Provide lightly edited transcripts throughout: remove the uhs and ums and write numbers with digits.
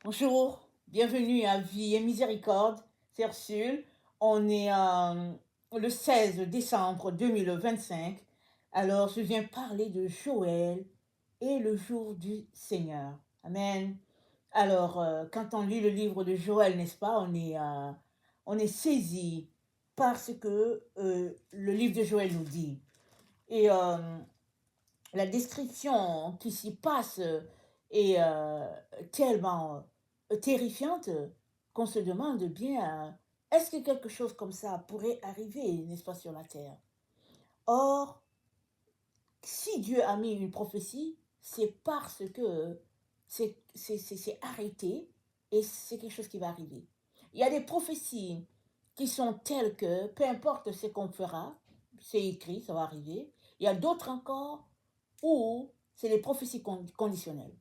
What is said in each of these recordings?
Bonjour, bienvenue à Vie et Miséricorde, c'est Ursule. On est le 16 décembre 2025. Alors, je viens parler de Joël et le jour du Seigneur. Amen. Alors, quand on lit le livre de Joël, n'est-ce pas, on est saisi par ce que le livre de Joël nous dit. Et la description qui s'y passe est tellement terrifiante qu'on se demande bien, est-ce que quelque chose comme ça pourrait arriver, n'est-ce pas, sur la terre? Or, si Dieu a mis une prophétie, c'est parce que c'est arrêté et c'est quelque chose qui va arriver. Il y a des prophéties qui sont telles que, peu importe ce qu'on fera, c'est écrit, ça va arriver. Il y a d'autres encore où c'est les prophéties conditionnelles.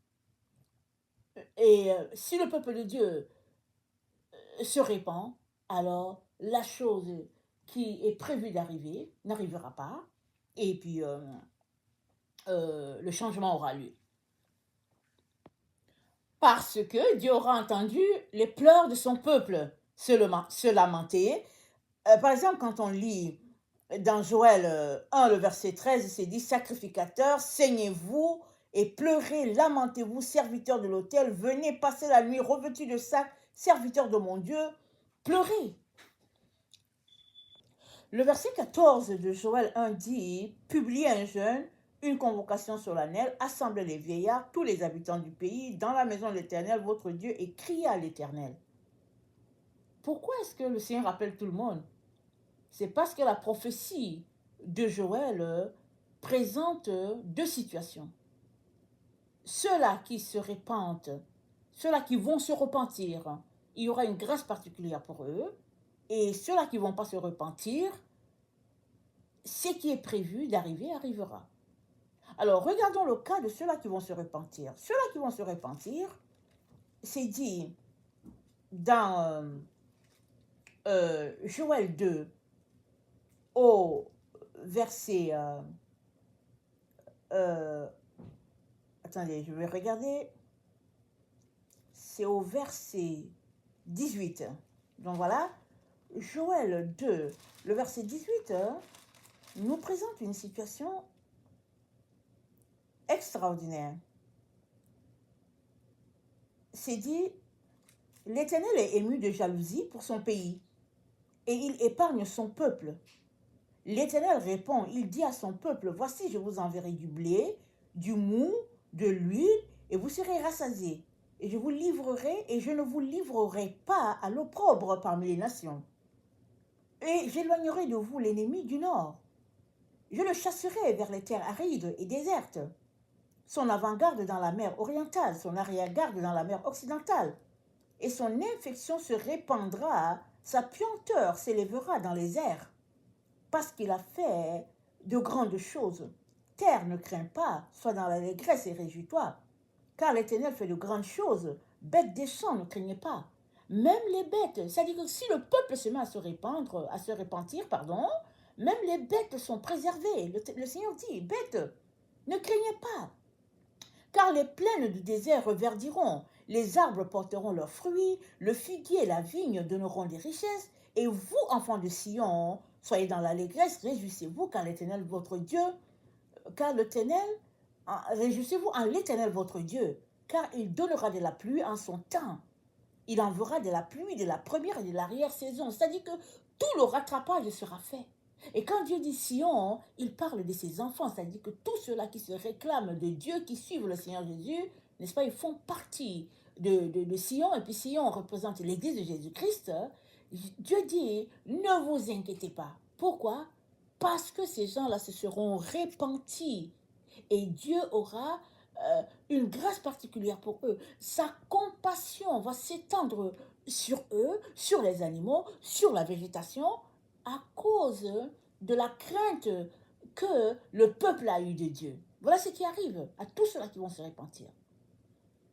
Et si le peuple de Dieu se répand, alors la chose qui est prévue d'arriver n'arrivera pas. Et puis, le changement aura lieu. Parce que Dieu aura entendu les pleurs de son peuple se lamenter. Par exemple, quand on lit dans Joël 1, le verset 13, c'est dit, sacrificateurs, saignez-vous et pleurez, lamentez-vous, serviteurs de l'autel, venez passer la nuit revêtus de sacs, serviteurs de mon Dieu, pleurez. Le verset 14 de Joël 1 dit, publiez un jeûne, une convocation solennelle, assemblez les vieillards, tous les habitants du pays, dans la maison de l'Éternel, votre Dieu, et criez à l'Éternel. Pourquoi est-ce que le Seigneur appelle tout le monde? C'est parce que la prophétie de Joël présente deux situations. Ceux-là qui se répandent, ceux-là qui vont se repentir, il y aura une grâce particulière pour eux. Et ceux-là qui ne vont pas se repentir, ce qui est prévu d'arriver arrivera. Alors, regardons le cas de ceux-là qui vont se repentir. Ceux-là qui vont se repentir, c'est dit dans Joël 2, au verset... attendez, je vais regarder. C'est au verset 18. Donc voilà, Joël 2, le verset 18, nous présente une situation extraordinaire. C'est dit, l'Éternel est ému de jalousie pour son pays et il épargne son peuple. L'Éternel répond, il dit à son peuple, voici je vous enverrai du blé, du mou, de l'huile et vous serez rassasiés. Et je vous livrerai et je ne vous livrerai pas à l'opprobre parmi les nations. Et j'éloignerai de vous l'ennemi du nord. Je le chasserai vers les terres arides et désertes. Son avant-garde dans la mer orientale, son arrière-garde dans la mer occidentale. Et son infection se répandra, sa puanteur s'élèvera dans les airs. Parce qu'il a fait de grandes choses. Terre ne craint pas, sois dans l'allégresse et réjouis-toi. Car l'Éternel fait de grandes choses. Bêtes des champs ne craignez pas. Même les bêtes, c'est-à-dire que si le peuple se met à se répandre, à se repentir, pardon, même les bêtes sont préservées. Le Seigneur dit, bêtes, ne craignez pas. Car les plaines du désert reverdiront, les arbres porteront leurs fruits, le figuier et la vigne donneront des richesses, et vous, enfants de Sion, soyez dans l'allégresse, réjouissez-vous, car l'Éternel votre Dieu, car l'Éternel, réjouissez-vous en l'Éternel votre Dieu, car il donnera de la pluie en son temps. Il enverra de la pluie de la première et de l'arrière-saison. C'est-à-dire que tout le rattrapage sera fait. Et quand Dieu dit Sion, il parle de ses enfants. C'est-à-dire que tous ceux-là qui se réclament de Dieu, qui suivent le Seigneur Jésus, n'est-ce pas, ils font partie de Sion. Et puis Sion représente l'église de Jésus-Christ. Dieu dit, ne vous inquiétez pas. Pourquoi? Parce que ces gens-là se seront repentis. Et Dieu aura une grâce particulière pour eux. Sa compassion va s'étendre sur eux, sur les animaux, sur la végétation, à cause de la crainte que le peuple a eue de Dieu. Voilà ce qui arrive à tous ceux-là qui vont se repentir.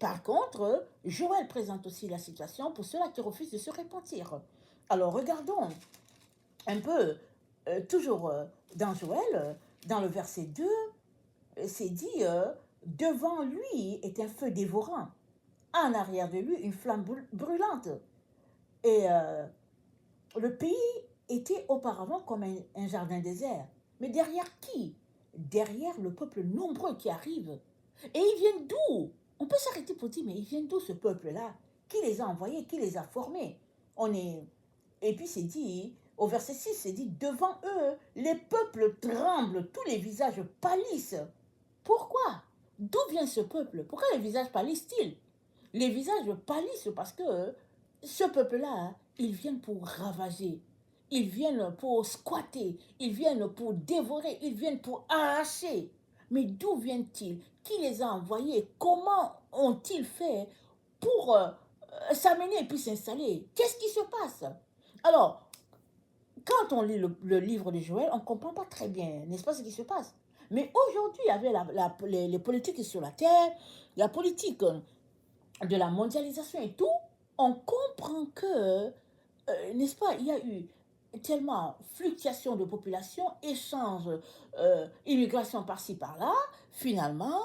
Par contre, Joël présente aussi la situation pour ceux-là qui refusent de se repentir. Alors regardons un peu, toujours dans Joël, dans le verset 2, c'est dit, devant lui est un feu dévorant. en arrière de lui une flamme brûlante. Et le pays était auparavant comme un jardin désert. Mais derrière qui? Derrière le peuple nombreux qui arrive. Et ils viennent d'où? On peut s'arrêter pour dire, mais ils viennent d'où ce peuple-là? Qui les a envoyés? Qui les a formés? On est... Et puis c'est dit, au verset 6, c'est dit, devant eux, les peuples tremblent, tous les visages pâlissent. Pourquoi? D'où vient ce peuple? Pourquoi les visages pâlissent-ils? Les visages pâlissent parce que ce peuple-là, ils viennent pour ravager. Ils viennent pour squatter. Ils viennent pour dévorer. Ils viennent pour arracher. Mais d'où viennent-ils? Qui les a envoyés? Comment ont-ils fait pour s'amener et puis s'installer? Qu'est-ce qui se passe? Alors, quand on lit le livre de Joël, on ne comprend pas très bien, n'est-ce pas, ce qui se passe. Mais aujourd'hui, avec les politiques sur la terre, la politique de la mondialisation et tout, on comprend que, n'est-ce pas, il y a eu tellement fluctuation de population, échange, immigration par-ci par-là, finalement,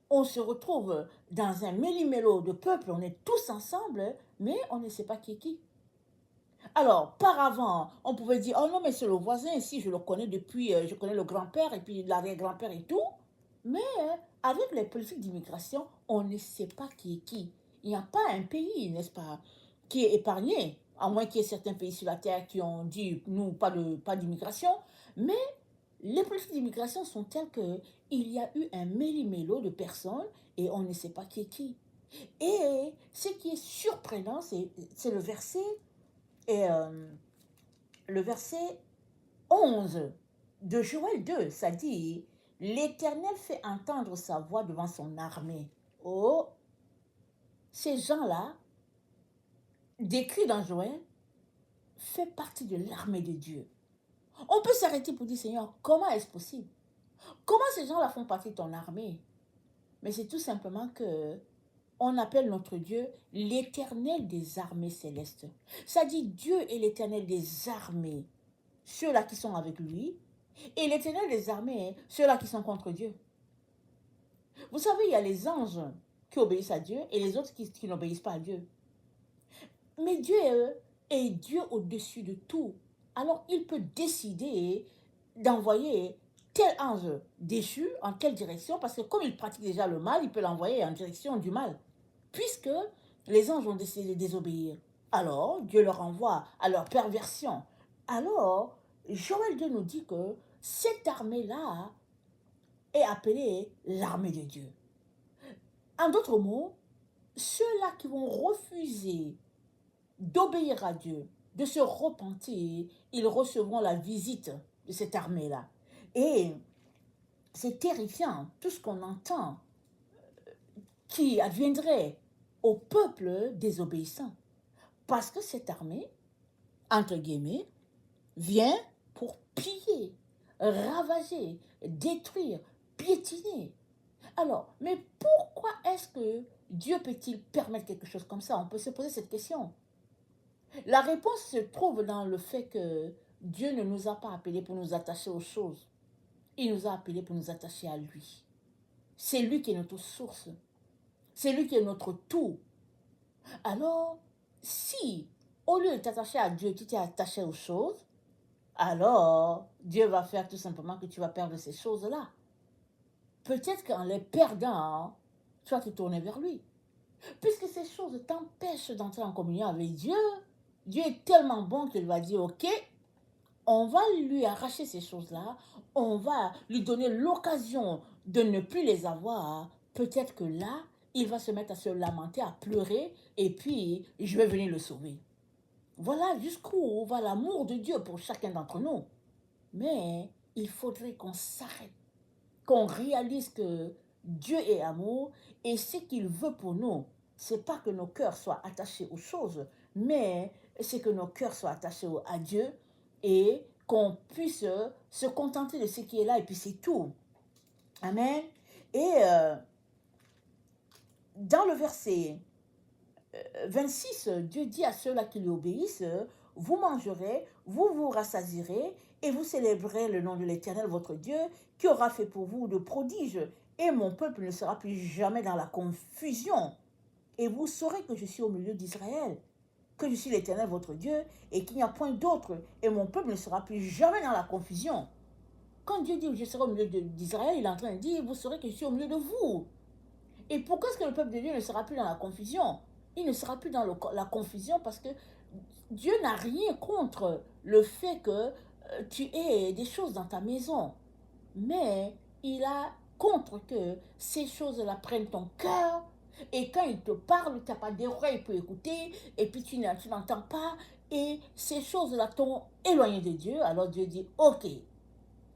on se retrouve dans un méli-mélo de peuples, on est tous ensemble, mais on ne sait pas qui est qui. Alors, par avant, on pouvait dire, oh non, mais c'est le voisin, ici, je le connais depuis, je connais le grand-père et puis l'arrière-grand-père et tout. Mais avec les politiques d'immigration, on ne sait pas qui est qui. Il n'y a pas un pays, n'est-ce pas, qui est épargné, à moins qu'il y ait certains pays sur la Terre qui ont dit, nous, pas d'immigration. Mais les politiques d'immigration sont telles qu'il y a eu un méli-mélo de personnes et on ne sait pas qui est qui. Et ce qui est surprenant, c'est le verset et le verset 11 de Joël 2, ça dit, l'Éternel fait entendre sa voix devant son armée. Oh, ces gens-là, décrits dans Joël, font partie de l'armée de Dieu. On peut s'arrêter pour dire, Seigneur, comment est-ce possible? Comment ces gens-là font partie de ton armée? Mais c'est tout simplement que on appelle notre Dieu l'Éternel des armées célestes. Ça dit Dieu est l'Éternel des armées. Ceux-là qui sont avec lui, et l'Éternel des armées, ceux-là qui sont contre Dieu. Vous savez, il y a les anges qui obéissent à Dieu et les autres qui n'obéissent pas à Dieu. Mais Dieu est Dieu au-dessus de tout. Alors, il peut décider d'envoyer tel ange déchu en quelle direction, parce que comme il pratique déjà le mal, il peut l'envoyer en direction du mal. Puisque les anges ont décidé de désobéir, alors Dieu leur envoie à leur perversion. Alors, Joël 2 nous dit que cette armée-là est appelée l'armée de Dieu. En d'autres mots, ceux-là qui vont refuser d'obéir à Dieu, de se repentir, ils recevront la visite de cette armée-là. Et c'est terrifiant, tout ce qu'on entend qui adviendrait au peuple désobéissant. Parce que cette armée, entre guillemets, vient pour piller, ravager, détruire, piétiner. Alors, mais pourquoi est-ce que Dieu peut-il permettre quelque chose comme ça? On peut se poser cette question. La réponse se trouve dans le fait que Dieu ne nous a pas appelés pour nous attacher aux choses. Il nous a appelés pour nous attacher à lui. C'est lui qui est notre source. C'est lui qui est notre tout. Alors, si, au lieu de t'attacher à Dieu, tu t'es attaché aux choses, alors Dieu va faire tout simplement que tu vas perdre ces choses-là. Peut-être qu'en les perdant, tu vas te tourner vers lui. Puisque ces choses t'empêchent d'entrer en communion avec Dieu, Dieu est tellement bon qu'il va dire, ok, on va lui arracher ces choses-là, on va lui donner l'occasion de ne plus les avoir. Peut-être que là, il va se mettre à se lamenter, à pleurer, et puis je vais venir le sauver. Voilà jusqu'où va l'amour de Dieu pour chacun d'entre nous. Mais il faudrait qu'on s'arrête, qu'on réalise que Dieu est amour et ce qu'il veut pour nous, c'est pas que nos cœurs soient attachés aux choses, mais c'est que nos cœurs soient attachés à Dieu et qu'on puisse se contenter de ce qui est là et puis c'est tout. Amen. Et dans le verset 26, Dieu dit à ceux-là qui lui obéissent, vous mangerez, vous vous rassasierez et vous célébrerez le nom de l'Éternel, votre Dieu, qui aura fait pour vous de prodiges. Et mon peuple ne sera plus jamais dans la confusion. et vous saurez que je suis au milieu d'Israël, que je suis l'Éternel votre Dieu, et qu'il n'y a point d'autre, et mon peuple ne sera plus jamais dans la confusion. Quand Dieu dit, je serai au milieu d'Israël, il est en train de dire, vous saurez que je suis au milieu de vous. Et pourquoi est-ce que le peuple de Dieu ne sera plus dans la confusion? Il ne sera plus dans la confusion parce que Dieu n'a rien contre le fait que tu aies des choses dans ta maison. Mais il a contre que ces choses-là prennent ton cœur. Et quand il te parle, tu n'as pas d'oreille pour écouter. Et puis tu n'entends pas. Et ces choses-là t'ont éloigné de Dieu. Alors Dieu dit, ok,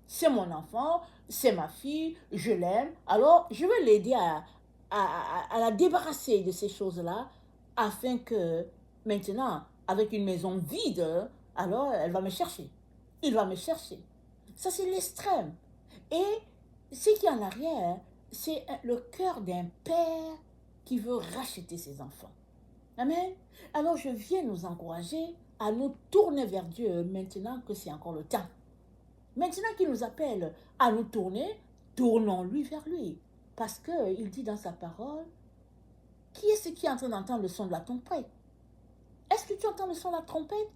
c'est mon enfant, c'est ma fille, je l'aime. Alors je vais l'aider à la débarrasser de ces choses-là afin que maintenant, avec une maison vide, alors elle va me chercher. Il va me chercher. Ça, c'est l'extrême. Et ce qui est en arrière, c'est le cœur d'un père qui veut racheter ses enfants. Amen. Alors, je viens nous encourager à nous tourner vers Dieu maintenant que c'est encore le temps. Maintenant qu'il nous appelle à nous tourner, tournons-lui vers lui. Parce qu'il dit dans sa parole, qui est-ce qui est en train d'entendre le son de la trompette? Est-ce que tu entends le son de la trompette?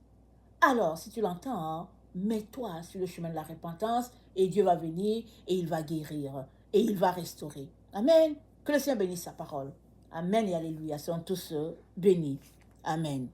Alors, si tu l'entends, mets-toi sur le chemin de la repentance et Dieu va venir et il va guérir et il va restaurer. Amen. Que le Seigneur bénisse sa parole. Amen et alléluia. Soyons tous bénis. Amen.